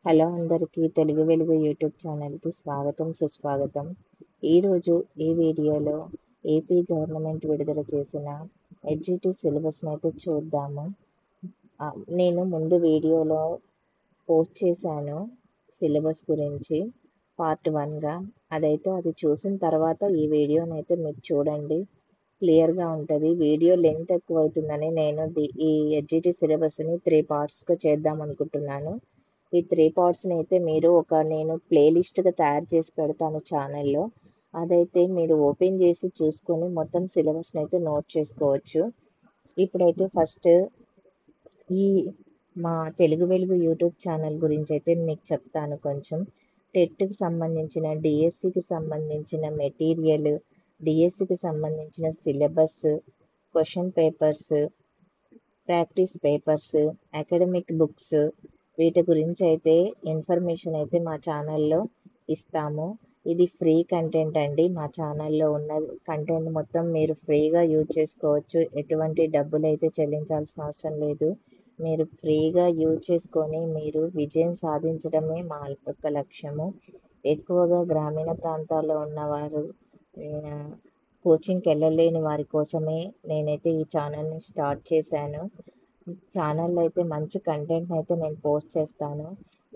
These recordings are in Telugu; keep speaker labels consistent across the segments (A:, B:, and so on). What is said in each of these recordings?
A: హలో అందరికీ తెలుగు వెలుగు యూట్యూబ్ ఛానల్కి స్వాగతం సుస్వాగతం. ఈరోజు ఈ వీడియోలో ఏపీ గవర్నమెంట్ విడుదల చేసిన ఎడ్జిటి సిలబస్ని అయితే చూద్దాము. నేను ముందు వీడియోలో పోస్ట్ చేశాను సిలబస్ గురించి పార్ట్ 1గా. అది చూసిన తర్వాత ఈ వీడియోని అయితే మీరు చూడండి, క్లియర్గా ఉంటుంది. వీడియో లెంత్ ఎక్కువ అవుతుందని నేను ఈ ఎడ్జిటి సిలబస్ని 3 పార్ట్స్గా చేద్దాం అనుకుంటున్నాను. ఈ 3 పార్ట్స్ని అయితే మీరు నేను ప్లేలిస్ట్గా తయారు చేసి పెడతాను ఛానల్లో. అదైతే మీరు ఓపెన్ చేసి చూసుకొని మొత్తం సిలబస్ని అయితే నోట్ చేసుకోవచ్చు. ఇప్పుడైతే ఫస్ట్ ఈ మా తెలుగు వెలుగు యూట్యూబ్ ఛానల్ గురించి అయితే మీకు చెప్తాను. కొంచెం టెట్కి సంబంధించిన, డిఎస్సికి సంబంధించిన మెటీరియల్, డిఎస్సికి సంబంధించిన syllabus, question papers, practice papers, academic books, వీటి గురించి అయితే ఇన్ఫర్మేషన్ అయితే మా ఛానల్లో ఇస్తాము. ఇది ఫ్రీ కంటెంట్ అండి. మా ఛానల్లో ఉన్న కంటెంట్ మొత్తం మీరు ఫ్రీగా యూజ్ చేసుకోవచ్చు. ఎటువంటి డబ్బులు అయితే చెల్లించాల్సిన అవసరం లేదు. మీరు ఫ్రీగా యూజ్ చేసుకొని మీరు విజయం సాధించడమే మా యొక్క లక్ష్యము. ఎక్కువగా గ్రామీణ ప్రాంతాల్లో ఉన్నవారు, కోచింగ్కి వెళ్ళలేని వారి కోసమే నేనైతే ఈ ఛానల్ని స్టార్ట్ చేశాను. ఛానల్లో అయితే మంచి కంటెంట్ అయితే నేను పోస్ట్ చేస్తాను.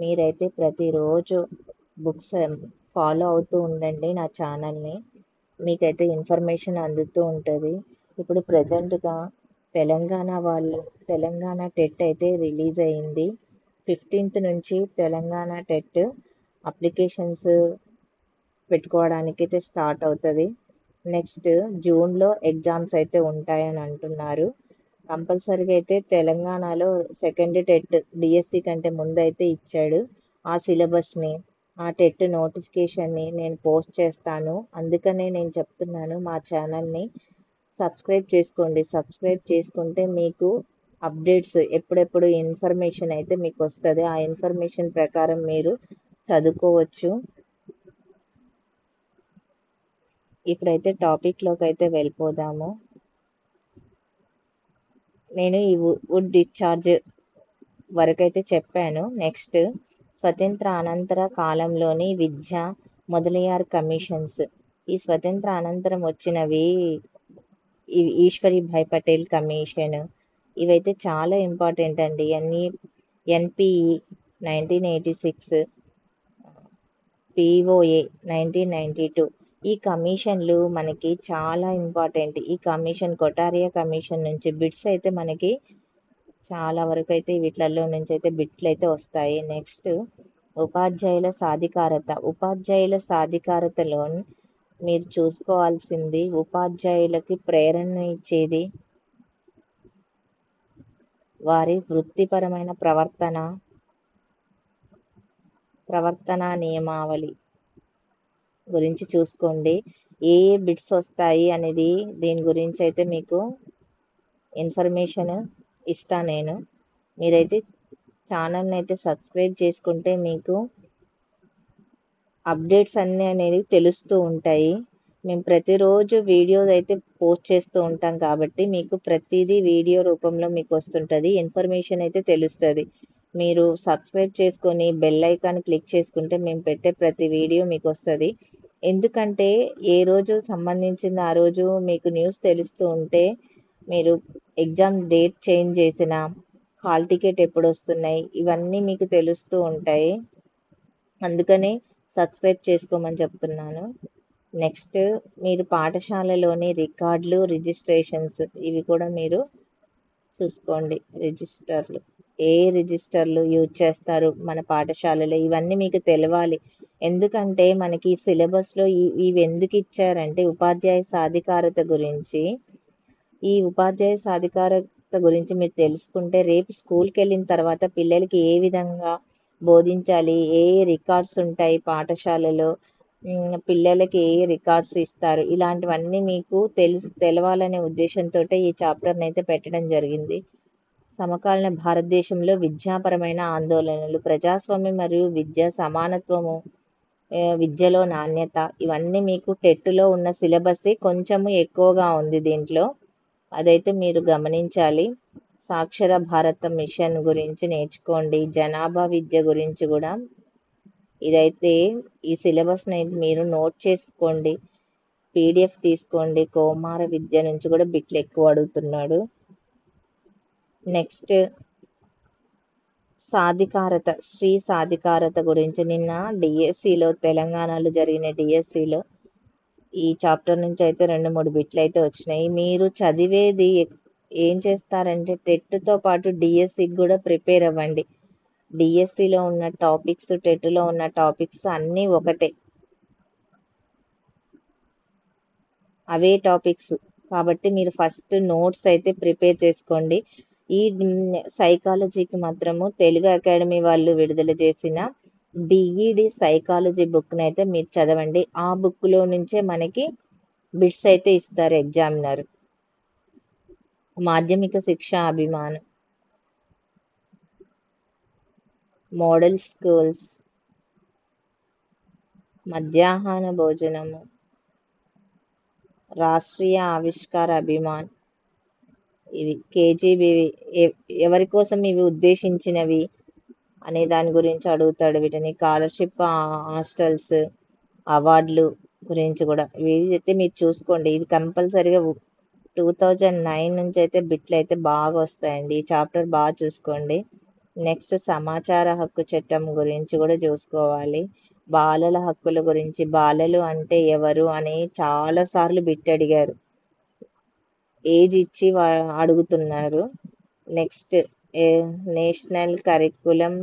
A: మీరైతే ప్రతిరోజు బుక్స్ ఫాలో అవుతూ ఉండండి నా ఛానల్ని. మీకైతే ఇన్ఫర్మేషన్ అందుతూ ఉంటుంది. ఇప్పుడు ప్రజెంట్గా తెలంగాణ టెట్ అయితే రిలీజ్ అయింది. 15th నుంచి తెలంగాణ టెట్ అప్లికేషన్స్ పెట్టుకోవడానికి అయితే స్టార్ట్ అవుతుంది. నెక్స్ట్ జూన్లో ఎగ్జామ్స్ అయితే ఉంటాయని అంటున్నారు. కంపల్సరీగా అయితే తెలంగాణలో సెకండ్ టెట్ డిఎస్సి కంటే ముందు అయితే ఇచ్చాడు. ఆ సిలబస్ని, ఆ టెట్ నోటిఫికేషన్ని నేను పోస్ట్ చేస్తాను. అందుకనే నేను చెప్తున్నాను, మా ఛానల్ని సబ్స్క్రైబ్ చేసుకోండి. సబ్స్క్రైబ్ చేసుకుంటే మీకు అప్డేట్స్ ఎప్పుడెప్పుడు ఇన్ఫర్మేషన్ అయితే మీకు వస్తుంది. ఆ ఇన్ఫర్మేషన్ ప్రకారం మీరు చదువుకోవచ్చు. ఇప్పుడైతే టాపిక్లోకి అయితే వెళ్ళిపోదాము. నేను ఈ వుడ్ డిశ్చార్జ్ వరకైతే చెప్పాను. నెక్స్ట్ స్వతంత్ర అనంతర కాలంలోని విద్య, మొదలయార్ కమిషన్స్. ఈ స్వతంత్ర అనంతరం వచ్చినవి ఈశ్వరీభాయ్ పటేల్ కమిషన్. ఇవైతే చాలా ఇంపార్టెంట్ అండి. NPE 1986, POA 1992. ఈ కమిషన్లు మనకి చాలా ఇంపార్టెంట్. ఈ కమిషన్, కొటారియా కమిషన్ నుంచి బిట్స్ అయితే మనకి చాలా వరకు అయితే వీటిల్లో నుంచి అయితే బిట్లు అయితే వస్తాయి. నెక్స్ట్ ఉపాధ్యాయుల సాధికారత. ఉపాధ్యాయుల సాధికారతలో మీరు చూసుకోవాల్సింది, ఉపాధ్యాయులకి ప్రేరణ ఇచ్చేది వారి వృత్తిపరమైన ప్రవర్తన నియమావళి గురించి చూసుకోండి. ఏ బిట్స్ వస్తాయి అనేది దీని గురించి అయితే మీకు ఇన్ఫర్మేషన్ ఇస్తా నేను. మీరైతే ఛానల్ని అయితే సబ్స్క్రైబ్ చేసుకుంటే మీకు అప్డేట్స్ అన్నీ అనేవి తెలుస్తూ ఉంటాయి. మేము ప్రతిరోజు వీడియోస్ అయితే పోస్ట్ చేస్తూ ఉంటాం కాబట్టి మీకు ప్రతిదీ వీడియో రూపంలో మీకు వస్తుంటుంది. ఇన్ఫర్మేషన్ అయితే తెలుస్తుంది. మీరు సబ్స్క్రైబ్ చేసుకొని బెల్ ఐకాన్ క్లిక్ చేసుకుంటే మేము పెట్టే ప్రతి వీడియో మీకు వస్తుంది. ఎందుకంటే ఏ రోజు సంబంధించిన ఆ రోజు మీకు న్యూస్ తెలుస్తూ ఉంటే, మీరు ఎగ్జామ్ డేట్ చేంజ్ చేసిన, హాల్ టికెట్ ఎప్పుడు వస్తున్నాయి, ఇవన్నీ మీకు తెలుస్తూ ఉంటాయి. అందుకని సబ్స్క్రైబ్ చేసుకోమని చెప్తున్నాను. నెక్స్ట్ మీరు పాఠశాలలోని రికార్డులు, రిజిస్ట్రేషన్స్, ఇవి కూడా మీరు చూసుకోండి. ఏ రిజిస్టర్లు యూజ్ చేస్తారు మన పాఠశాలలో, ఇవన్నీ మీకు తెలవాలి. ఎందుకంటే మనకి సిలబస్లో ఇవి ఎందుకు ఇచ్చారంటే ఉపాధ్యాయ సాధికారత గురించి. ఈ ఉపాధ్యాయ సాధికారత గురించి మీరు తెలుసుకుంటే రేపు స్కూల్కి వెళ్ళిన తర్వాత పిల్లలకి ఏ విధంగా బోధించాలి, ఏ రికార్డ్స్ ఉంటాయి పాఠశాలలో, పిల్లలకి ఏ రికార్డ్స్ ఇస్తారు, ఇలాంటివన్నీ మీకు తెలవాలనే ఉద్దేశంతో ఈ చాప్టర్ని అయితే పెట్టడం జరిగింది. సమకాలీన భారతదేశంలో విద్యాపరమైన ఆందోళనలు, ప్రజాస్వామ్యం మరియు విద్యా సమానత్వము, విద్యలో నాణ్యత, ఇవన్నీ మీకు టెట్లో ఉన్న సిలబస్ కొంచెము ఎక్కువగా ఉంది దీంట్లో. అదైతే మీరు గమనించాలి. సాక్షర భారత మిషన్ గురించి నేర్చుకోండి. జనాభా విద్య గురించి కూడా ఇదైతే ఈ సిలబస్ని అయితే మీరు నోట్ చేసుకోండి, పీడిఎఫ్ తీసుకోండి. కౌమార విద్య నుంచి కూడా బిట్లు ఎక్కువ అడుగుతున్నాడు. నెక్స్ట్ సాధికారత, స్త్రీ సాధికారత గురించి నిన్న డిఎస్సిలో, తెలంగాణలో జరిగిన డిఎస్సిలో ఈ చాప్టర్ నుంచి అయితే 2-3 బిట్లు అయితే వచ్చినాయి. మీరు చదివేది ఏం చేస్తారంటే టెట్తో పాటు డిఎస్సికి కూడా ప్రిపేర్ అవ్వండి. డిఎస్సిలో ఉన్న టాపిక్స్, టెట్లో ఉన్న టాపిక్స్ అన్నీ ఒకటే, అవే టాపిక్స్. కాబట్టి మీరు ఫస్ట్ నోట్స్ అయితే ప్రిపేర్ చేసుకోండి. ఈ సైకాలజీకి మాత్రము తెలుగు అకాడమీ వాళ్ళు విడుదల చేసిన బిఈడి సైకాలజీ బుక్ని అయితే మీరు చదవండి. ఆ బుక్లో నుంచే మనకి బిట్స్ అయితే ఇస్తారు ఎగ్జామినర్. మాధ్యమిక శిక్ష అభిమానం, మోడల్ స్కూల్స్, మధ్యాహ్న భోజనము, రాష్ట్రీయ ఆవిష్కార అభిమాన్, ఇవి కేజీబీవి ఎవరి కోసం ఇవి ఉద్దేశించినవి అనే దాని గురించి అడుగుతాడు. వీటిని స్కాలర్షిప్, హాస్టల్స్, అవార్డులు గురించి కూడా ఇవి అయితే మీరు చూసుకోండి. ఇది కంపల్సరీగా 2009 నుంచి అయితే బిట్లు అయితే బాగా వస్తాయండి. ఈ చాప్టర్ బాగా చూసుకోండి. నెక్స్ట్ సమాచార హక్కు చట్టం గురించి కూడా చూసుకోవాలి. బాలల హక్కుల గురించి, బాలలు అంటే ఎవరు అని చాలాసార్లు బిట్ అడిగారు, ఏజ్ ఇచ్చి అడుగుతున్నారు. Next national curriculum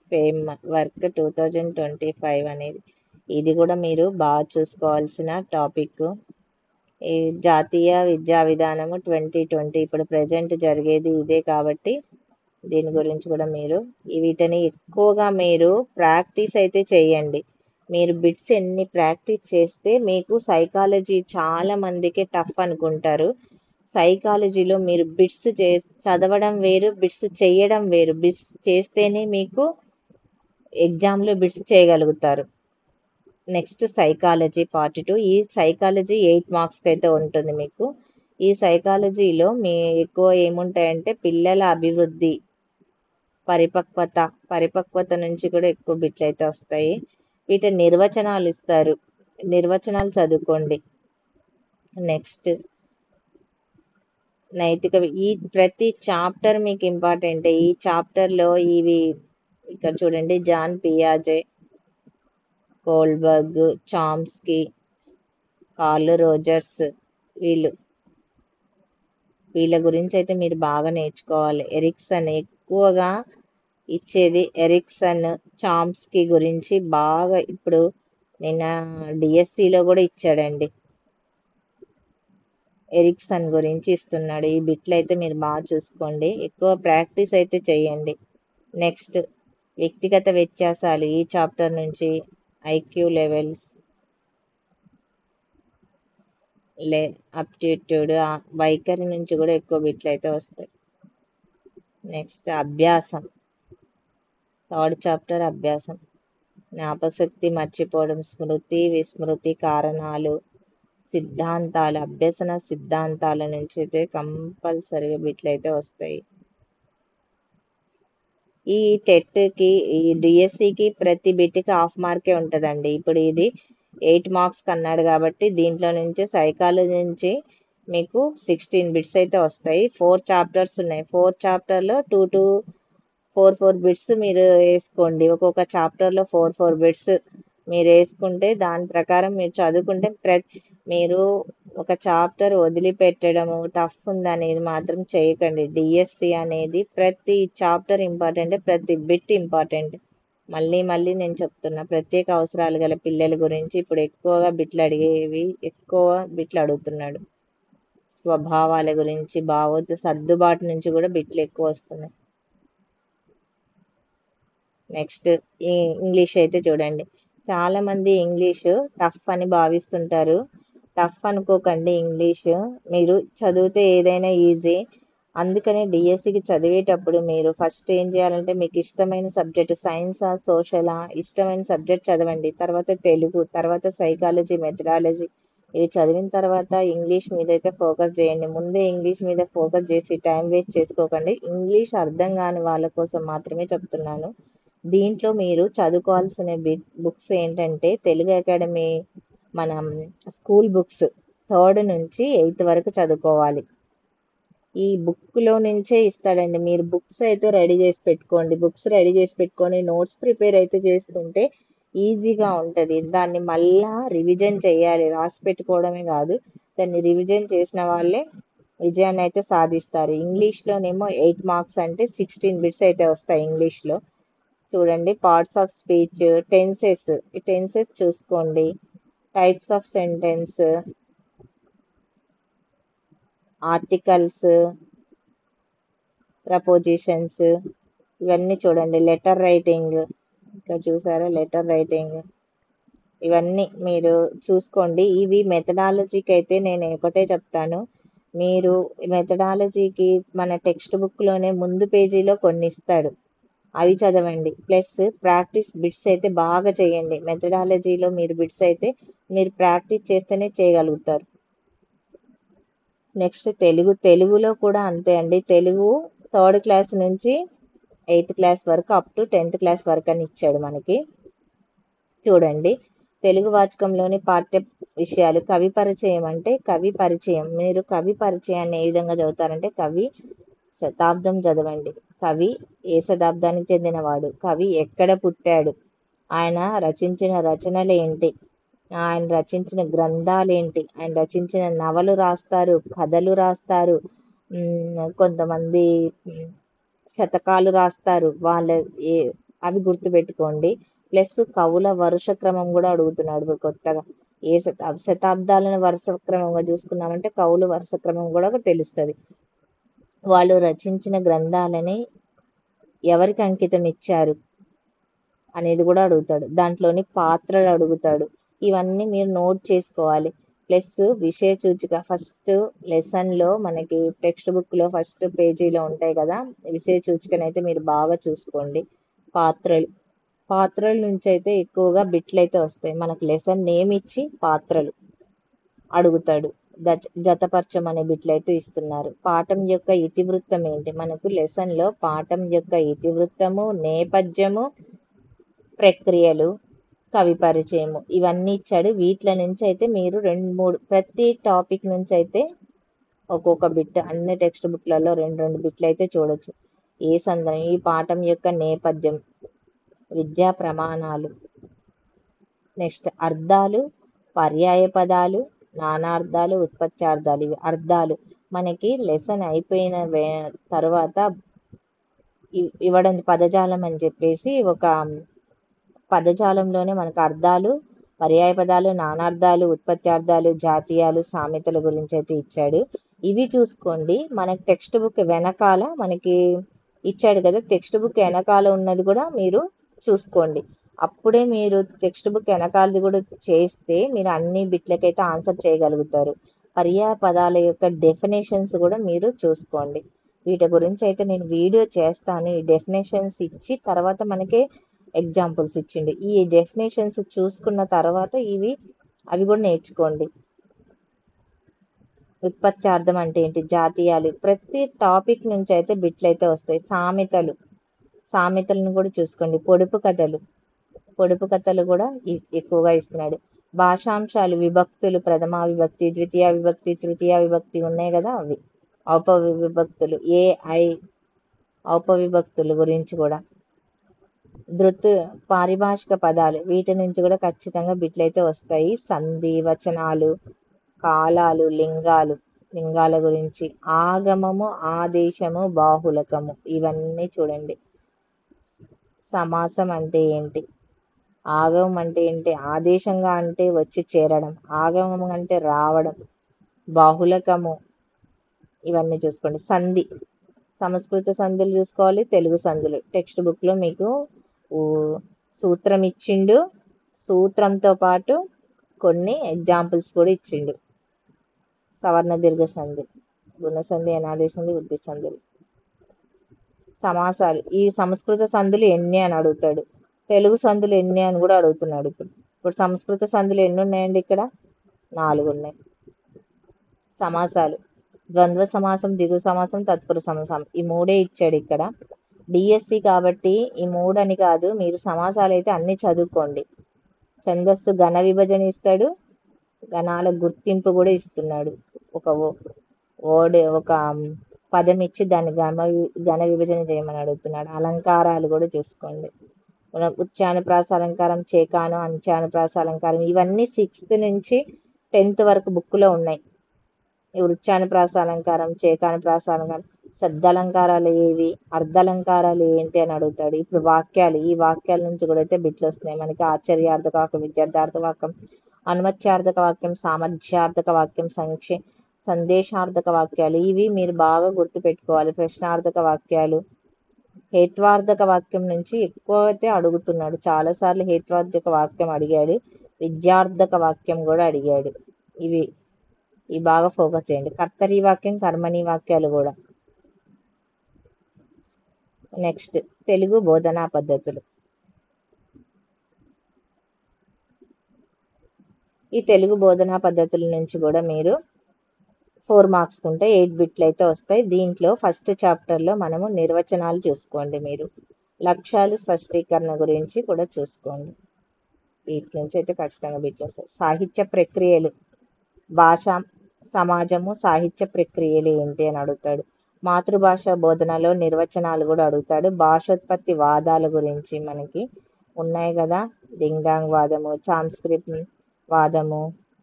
A: frame work 2025 అనేది, ఇది కూడా మీరు బాగా చూసుకోవాల్సిన టాపిక్. ఈ జాతీయ విద్యా విధానము 2020, ఇప్పుడు ప్రజెంట్ జరిగేది ఇదే కాబట్టి దీని గురించి కూడా మీరు వీటిని ఎక్కువగా మీరు ప్రాక్టీస్ అయితే చేయండి. మీరు బిట్స్ ఎన్ని ప్రాక్టీస్ చేస్తే మీకు సైకాలజీ చాలా మందికి టఫ్ అనుకుంటారు. సైకాలజీలో మీరు బిట్స్ చదవడం వేరు, బిట్స్ చేయడం వేరు. బిట్స్ చేస్తేనే మీకు ఎగ్జామ్లో బిట్స్ చేయగలుగుతారు. Next psychology part 2. ఈ సైకాలజీ 8 మార్క్స్కి అయితే ఉంటుంది మీకు. ఈ సైకాలజీలో మీ ఎక్కువ ఏముంటాయంటే పిల్లల అభివృద్ధి, పరిపక్వత నుంచి కూడా ఎక్కువ బిట్లు అయితే వస్తాయి. వీటి నిర్వచనాలు ఇస్తారు, నిర్వచనాలు చదువుకోండి. నెక్స్ట్ నైతిక, ఈ ప్రతి చాప్టర్ మీకు ఇంపార్టెంట్. ఈ చాప్టర్లో ఇవి ఇక్కడ చూడండి, జాన్ పియాజే, కోల్బర్గ్, చామ్స్కీ, కార్ల్ రోజర్స్, వీళ్ళ గురించి అయితే మీరు బాగా నేర్చుకోవాలి. ఎరిక్సన్ ఎక్కువగా ఇచ్చేది, ఎరిక్సన్, చామ్స్కీ గురించి బాగా ఇప్పుడు నిన్న డిఎస్సిలో కూడా ఇచ్చాడండి. ఎరిక్సన్ గురించి ఇస్తున్నాడు. ఈ బిట్లు అయితే మీరు బాగా చూసుకోండి, ఎక్కువ ప్రాక్టీస్ అయితే చేయండి. నెక్స్ట్ వ్యక్తిగత వ్యత్యాసాలు, ఈ చాప్టర్ నుంచి ఐక్యూ లెవెల్స్, అప్టిట్యూడ్, వైఖరి నుంచి కూడా ఎక్కువ బిట్లు అయితే వస్తాయి. నెక్స్ట్ అభ్యాసం, 3rd చాప్టర్ అభ్యాసం, జ్ఞాపకశక్తి, మర్చిపోవడం, స్మృతి, విస్మృతి కారణాలు, సిద్ధాంతాలు, అభ్యసన సిద్ధాంతాల నుంచి అయితే కంపల్సరీగా బిట్లు అయితే వస్తాయి. ఈ టెట్కి, ఈ డిఎస్సికి ప్రతి బిట్కి హాఫ్ మార్కే ఉంటుందండి. ఇప్పుడు ఇది 8 మార్క్స్కి అన్నాడు కాబట్టి దీంట్లో నుంచి సైకాలజీ నుంచి మీకు 16 బిట్స్ అయితే వస్తాయి. 4 చాప్టర్స్ ఉన్నాయి. 4 చాప్టర్లో 2 4 బిట్స్ మీరు వేసుకోండి. ఒక్కొక్క చాప్టర్లో 4 బిట్స్ మీరు వేసుకుంటే దాని ప్రకారం మీరు చదువుకుంటే మీరు ఒక చాప్టర్ వదిలిపెట్టడము, టఫ్ ఉందనేది మాత్రం చేయకండి. డిఎస్సి అనేది ప్రతి చాప్టర్ ఇంపార్టెంట్, ప్రతి బిట్ ఇంపార్టెంట్. మళ్ళీ నేను చెప్తున్నా, ప్రత్యేక అవసరాలు గల పిల్లల గురించి ఇప్పుడు ఎక్కువగా బిట్లు ఎక్కువ బిట్లు అడుగుతున్నాడు. స్వభావాల గురించి, సర్దుబాటు నుంచి కూడా బిట్లు ఎక్కువ వస్తున్నాయి. నెక్స్ట్ ఇంగ్లీష్ అయితే చూడండి, చాలామంది ఇంగ్లీషు టఫ్ అని భావిస్తుంటారు. టఫ్ అనుకోకండి, ఇంగ్లీషు మీరు చదివితే ఏదైనా ఈజీ. అందుకని డిఎస్సికి చదివేటప్పుడు మీరు ఫస్ట్ ఏం చేయాలంటే మీకు ఇష్టమైన సబ్జెక్ట్, సైన్సా సోషలా, ఇష్టమైన సబ్జెక్ట్ చదవండి. తర్వాత తెలుగు, తర్వాత సైకాలజీ, మెథడాలజీ, ఇవి చదివిన తర్వాత ఇంగ్లీష్ మీద అయితే ఫోకస్ చేయండి. ముందే ఇంగ్లీష్ మీద ఫోకస్ చేసి టైం వేస్ట్ చేసుకోకండి. ఇంగ్లీష్ అర్థం కాని వాళ్ళ కోసం మాత్రమే చెప్తున్నాను. దీంట్లో మీరు చదువుకోవాల్సిన బుక్స్ ఏంటంటే తెలుగు అకాడమీ మనం స్కూల్ బుక్స్ 3rd నుంచి 8th వరకు చదువుకోవాలి. ఈ బుక్లో నుంచే ఇస్తాడండి. మీరు బుక్స్ అయితే రెడీ చేసి పెట్టుకోండి. బుక్స్ రెడీ చేసి పెట్టుకొని నోట్స్ ప్రిపేర్ అయితే చేసుకుంటే ఈజీగా ఉంటుంది. దాన్ని మళ్ళా రివిజన్ చేయాలి. రాసి పెట్టుకోవడమే కాదు, దాన్ని రివిజన్ చేసిన వాళ్ళే విజయాన్ని అయితే సాధిస్తారు. ఇంగ్లీష్లోనేమో 8 మార్క్స్ అంటే 16 బిట్స్ అయితే వస్తాయి ఇంగ్లీష్లో. చూడండి, పార్ట్స్ ఆఫ్ స్పీచ్, టెన్సెస్, ఈ టెన్సెస్ చూసుకోండి, types of sentence, articles, prepositions, ఇవన్నీ చూడండి. లెటర్ రైటింగ్, ఇక్కడ చూసారా లెటర్ రైటింగ్, ఇవన్నీ మీరు చూసుకోండి. ఇవి మెథడాలజీకి అయితే నేను ఒకటే చెప్తాను, మీరు మెథడాలజీకి మన టెక్స్ట్ బుక్లోనే ముందు పేజీలో కొన్ని ఇస్తాడు, అవి చదవండి. ప్లస్ ప్రాక్టీస్ బిట్స్ అయితే బాగా చేయండి. మెథడాలజీలో మీరు బిట్స్ అయితే మీరు ప్రాక్టీస్ చేస్తేనే చేయగలుగుతారు. నెక్స్ట్ తెలుగులో కూడా అంతే అండి. తెలుగు 3rd క్లాస్ నుంచి 8th క్లాస్ వరకు అప్ టు 10th క్లాస్ వరకు అని ఇచ్చాడు మనకి. చూడండి, తెలుగు వాచకంలోని పాఠ్య విషయాలు. కవి పరిచయం అంటే కవి పరిచయం. మీరు కవి పరిచయాన్ని ఏ విధంగా చదువుతారంటే కవి శతాబ్దం చదవండి, కవి ఏ శతాబ్దానికి చెందినవాడు, కవి ఎక్కడ పుట్టాడు, ఆయన రచించిన రచనలు ఏంటి, ఆయన రచించిన గ్రంథాలేంటి, ఆయన రచించిన నవలు రాస్తారు, కథలు రాస్తారు, కొంతమంది శతకాలు రాస్తారు. అవి గుర్తుపెట్టుకోండి. ప్లస్ కవుల వరుస క్రమం కూడా అడుగుతున్నాడు కొత్తగా. ఏ శతాబ్దాలను వరుస క్రమంగా చూసుకున్నామంటే కవుల వరుస క్రమం కూడా తెలుస్తుంది. వాళ్ళు రచించిన గ్రంథాలని ఎవరికి అంకితం ఇచ్చారు అనేది కూడా అడుగుతాడు. దాంట్లోని పాత్రలు అడుగుతాడు. ఇవన్నీ మీరు నోట్ చేసుకోవాలి. ప్లస్ విషయ సూచిక ఫస్ట్ లెసన్లో మనకి టెక్స్ట్ బుక్లో ఫస్ట్ పేజీలో ఉంటాయి కదా, విషయ సూచికనైతే మీరు బాగా చూసుకోండి. పాత్రల నుంచి అయితే ఎక్కువగా బిట్లు అయితే వస్తాయి. మనకు లెసన్ నేమ్ ఇచ్చి పాత్రలు అడుగుతాడు. జతపరచం అనే బిట్లు అయితే ఇస్తున్నారు. పాఠం యొక్క ఇతివృత్తం ఏంటి, మనకు లెసన్లో పాఠం యొక్క ఇతివృత్తము, నేపథ్యము, ప్రక్రియలు, కవి పరిచయము, ఇవన్నీ ఇచ్చాడు. వీటిల నుంచి అయితే మీరు 2-3 ప్రతి టాపిక్ నుంచి అయితే ఒక్కొక్క బిట్, అన్ని టెక్స్ట్ బుక్లలో 2-2 బిట్లు అయితే చూడొచ్చు. ఏ సందర్భం, ఈ పాఠం యొక్క నేపథ్యం, విద్యా ప్రమాణాలు, నెక్స్ట్ అర్థాలు, పర్యాయ పదాలు, నానార్థాలు, ఉత్పత్త్యార్థాలు. ఇవి అర్థాలు మనకి లెసన్ అయిపోయిన తర్వాత ఇవ్వడం పదజాలం అని చెప్పేసి ఒక పదజాలంలోనే మనకు అర్థాలు, పర్యాయ పదాలు, నానార్థాలు, ఉత్పత్త్యార్థాలు, జాతీయాలు, సామెతల గురించి అయితే ఇచ్చాడు. ఇవి చూసుకోండి. మనకి టెక్స్ట్ బుక్ వెనకాల మనకి ఇచ్చాడు కదా, టెక్స్ట్ బుక్ వెనకాల ఉన్నది కూడా మీరు చూసుకోండి. అప్పుడే మీరు టెక్స్ట్ బుక్ వెనకాలది కూడా చేస్తే మీరు అన్ని బిట్లకైతే ఆన్సర్ చేయగలుగుతారు. పర్యాయ పదాల యొక్క డెఫినేషన్స్ కూడా మీరు చూసుకోండి. వీటి గురించి అయితే నేను వీడియో చేస్తాను. ఈ డెఫినేషన్స్ ఇచ్చి తర్వాత మనకి ఎగ్జాంపుల్స్ ఇచ్చిండు. ఈ డెఫినేషన్స్ చూసుకున్న తర్వాత అవి కూడా నేర్చుకోండి. ఉత్పత్త్యార్థం అంటే ఏంటి, జాతీయాలు, ప్రతి టాపిక్ నుంచి అయితే బిట్లు అయితే వస్తాయి. సామెతలను కూడా చూసుకోండి. పొడుపు కథలు కూడా ఎక్కువగా ఇస్తున్నాడు. భాషాంశాలు, విభక్తులు, ప్రథమా విభక్తి, ద్వితీయ విభక్తి, తృతీయ విభక్తి ఉన్నాయి కదా, అవి ఔపవిభక్తులు, ఔపవిభక్తుల గురించి కూడా, పారిభాషిక పదాలు, వీటి నుంచి కూడా ఖచ్చితంగా బిట్లు అయితే వస్తాయి. సంధి, వచనాలు, కాలాలు, లింగాల గురించి, ఆగమము, ఆదేశము, బాహుళకము, ఇవన్నీ చూడండి. సమాసం అంటే ఏంటి, ఆగమం అంటే ఏంటి, ఆదేశంగా అంటే వచ్చి చేరడం, ఆగమం అంటే రావడం, బాహుళకము, ఇవన్నీ చూసుకోండి. సంధి, సంస్కృత సంధులు చూసుకోవాలి, తెలుగు సంధులు. టెక్స్ట్ బుక్లో మీకు సూత్రం ఇచ్చిండు, సూత్రంతో పాటు కొన్ని ఎగ్జాంపుల్స్ కూడా ఇచ్చిండు. సవర్ణ దీర్ఘ సంధి, గుణసంధి, అనాది సంధి, వృద్ధి సంధులు. సమాసాలు, ఈ సంస్కృత సంధులు ఎన్ని అని అడుగుతాడు, తెలుగు సంధులు ఎన్ని అని కూడా అడుగుతున్నాడు. ఇప్పుడు సంస్కృత సంధులు ఎన్ని ఉన్నాయండి, ఇక్కడ 4 ఉన్నాయి. సమాసాలు ద్వంద్వ సమాసం, దిగు సమాసం, తత్పురుష సమాసం ఈ 3 ఇచ్చాడు ఇక్కడ. డిఎస్సి కాబట్టి ఈ 3 అని కాదు, మీరు సమాసాలు అయితే అన్ని చదువుకోండి. ఛందస్సు ఘన విభజన ఇస్తాడు, గణాల గుర్తింపు కూడా ఇస్తున్నాడు. ఒక ఒక పదం ఇచ్చి దాన్ని ఘన విభజన చేయమని అడుగుతున్నాడు. అలంకారాలు కూడా చూసుకోండి. ఉచ్చానుప్రాస అలంకారం, చేకాను, అంచానుప్రాస అలంకారం ఇవన్నీ 6th నుంచి 10th వరకు బుక్లో ఉన్నాయి. ఈ వృత్యానుప్రాస అలంకారం, చేకానుప్రాస అలంకారం, శబ్దాలంకారాలు ఏవి, అర్ధాలంకారాలు ఏంటి అని అడుగుతాడు. ఇప్పుడు వాక్యాలు, ఈ వాక్యాల నుంచి కూడా అయితే బిట్లు వస్తున్నాయి మనకి. ఆశ్చర్యార్థక వాక్యం, విద్యార్థార్థక వాక్యం, అనుమత్యార్థక వాక్యం, సామర్థ్యార్థక వాక్యం, సందేశార్థక వాక్యాలు ఇవి మీరు బాగా గుర్తుపెట్టుకోవాలి. ప్రశ్నార్థక వాక్యాలు, హేత్వార్థక వాక్యం నుంచి ఎక్కువ అయితే అడుగుతున్నాడు. చాలాసార్లు హేత్వార్థక వాక్యం అడిగాడు, విద్యార్థక వాక్యం కూడా అడిగాడు. ఇవి బాగా ఫోకస్ చేయండి. కర్తరి వాక్యం, కర్మణి వాక్యాలు కూడా. నెక్స్ట్ తెలుగు బోధనా పద్ధతులు. ఈ తెలుగు బోధనా పద్ధతుల నుంచి కూడా మీరు 4 మార్క్స్ ఉంటే 8 బిట్లు అయితే వస్తాయి. దీంట్లో ఫస్ట్ చాప్టర్లో మనము నిర్వచనాలు చూసుకోండి. మీరు లక్ష్యాలు, స్పష్టీకరణ గురించి కూడా చూసుకోండి. వీటి నుంచి అయితే ఖచ్చితంగా బిట్లు వస్తాయి. సాహిత్య ప్రక్రియలు, భాష, సమాజము, సాహిత్య ప్రక్రియలు ఏంటి అని అడుగుతాడు. మాతృభాష బోధనలో నిర్వచనాలు కూడా అడుగుతాడు. భాషోత్పత్తి వాదాల గురించి మనకి ఉన్నాయి కదా, డింగ్ డాంగ్ వాదము, చామ్స్క్రిట్ వాదము,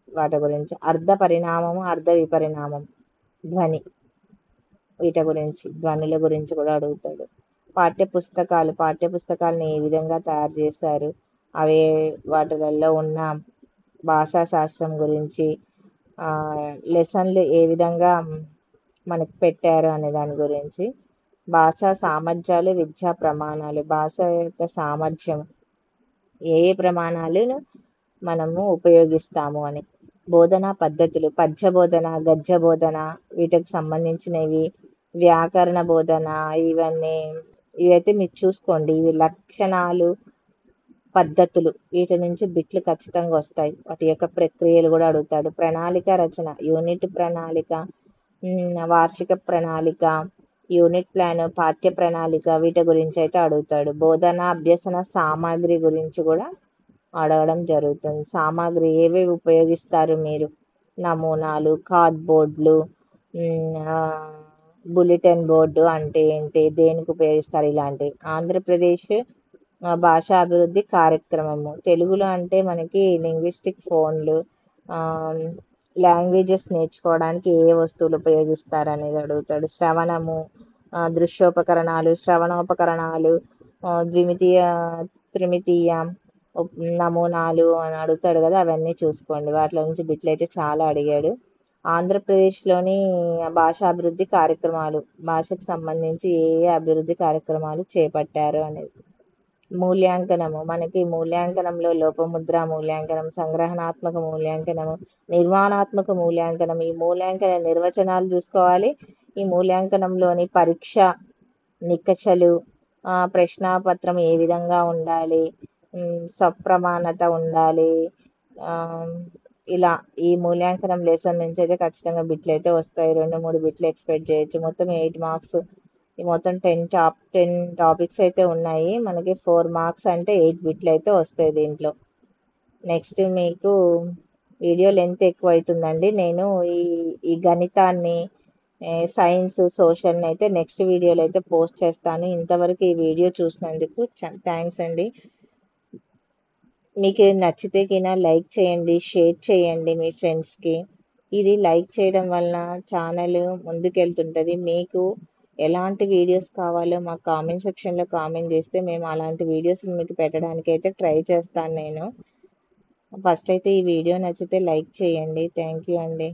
A: వాటి గురించి. అర్ధ పరిణామము, అర్ధ విపరిణామం, ధ్వని, వీటి గురించి, ధ్వనుల గురించి కూడా అడుగుతాడు. పాఠ్యపుస్తకాలను ఏ విధంగా తయారు చేస్తారు, అవే వాటిలలో ఉన్న భాషా శాస్త్రం గురించి, లెసన్లు ఏ విధంగా మనకు పెట్టారు అనే దాని గురించి. భాషా సామర్థ్యాలు, విద్యా ప్రమాణాలు, భాష యొక్క సామర్థ్యం, ఏ ప్రమాణాలను మనము ఉపయోగిస్తాము అని. బోధనా పద్ధతులు, పద్య బోధన, గద్య బోధన, వీటికి సంబంధించినవి. వ్యాకరణ బోధన, ఇవైతే మీరు చూసుకోండి. ఇవి లక్షణాలు, పద్ధతులు, వీటి నుంచి బిట్లు ఖచ్చితంగా వస్తాయి. వాటి యొక్క ప్రక్రియలు కూడా అడుగుతాడు. ప్రణాళిక రచన, యూనిట్ ప్రణాళిక, వార్షిక ప్రణాళిక, యూనిట్ ప్లాన్, పాఠ్య ప్రణాళిక, వీటి గురించి అయితే అడుగుతాడు. బోధన అభ్యసన సామాగ్రి గురించి కూడా అడగడం జరుగుతుంది. సామాగ్రి ఏవేవి ఉపయోగిస్తారు మీరు, నమూనాలు, కార్డ్బోర్డులు, బులెటిన్ బోర్డు అంటే ఏంటి, దేనికి ఉపయోగిస్తారు, ఇలాంటివి. ఆంధ్రప్రదేశ్ భాషా అభివృద్ధి కార్యక్రమము, తెలుగులో అంటే మనకి లింగ్విస్టిక్ ఫోన్లు, లాంగ్వేజెస్ నేర్చుకోవడానికి ఏ వస్తువులు ఉపయోగిస్తారు అనేది అడుగుతాడు. శ్రవణము, దృశ్యోపకరణాలు, శ్రవణోపకరణాలు, ద్విమితీయ, త్రిమితీయ నమూనాలు అని అడుగుతాడు కదా, అవన్నీ చూసుకోండి. వాటిలో నుంచి బిట్లు అయితే చాలా అడిగాడు. ఆంధ్రప్రదేశ్లోని భాషా అభివృద్ధి కార్యక్రమాలు, భాషకు సంబంధించి ఏ అభివృద్ధి కార్యక్రమాలు చేపట్టారు అనేది. మూల్యాంకనము, మనకి మూల్యాంకనంలో లోపముద్ర మూల్యాంకనం, సంగ్రహణాత్మక మూల్యాంకనము, నిర్మాణాత్మక మూల్యాంకనం. ఈ మూల్యాంకన నిర్వచనాలు చూసుకోవాలి. ఈ మూల్యాంకనంలోని పరీక్ష నికషలు, ప్రశ్నాపత్రం ఏ విధంగా ఉండాలి, సప్రమాణత ఉండాలి, ఇలా ఈ మూల్యాంకనం లెసన్ నుంచి అయితే ఖచ్చితంగా బిట్లు అయితే వస్తాయి. 2-3 బిట్లు ఎక్స్పెక్ట్ చేయొచ్చు. మొత్తం 8 మార్క్స్. ఈ మొత్తం 10 టాపిక్స్ అయితే ఉన్నాయి మనకి. 4 మార్క్స్ అంటే 8 బిట్లు అయితే వస్తాయి దీంట్లో. నెక్స్ట్ మీకు వీడియో లెంత్ ఎక్కువ అవుతుందండి. నేను ఈ గణితాన్ని, సైన్స్, సోషల్ని అయితే నెక్స్ట్ వీడియోలో అయితే పోస్ట్ చేస్తాను. ఇంతవరకు ఈ వీడియో చూసినందుకు థ్యాంక్స్ అండి. మీకు నచ్చితే కినా లైక్ చేయండి, షేర్ చేయండి మీ ఫ్రెండ్స్కి. ఇది లైక్ చేయడం వలన ఛానల్ ముందుకెళ్తుంటుంది. మీకు ఎలాంటి వీడియోస్ కావాలో మాకు కామెంట్ సెక్షన్లో కామెంట్ చేస్తే మేము అలాంటి వీడియోస్ మీకు పెట్టడానికి అయితే ట్రై చేస్తాను నేను. ఫస్ట్ అయితే ఈ వీడియో నచ్చితే లైక్ చేయండి. థ్యాంక్ యూ అండి.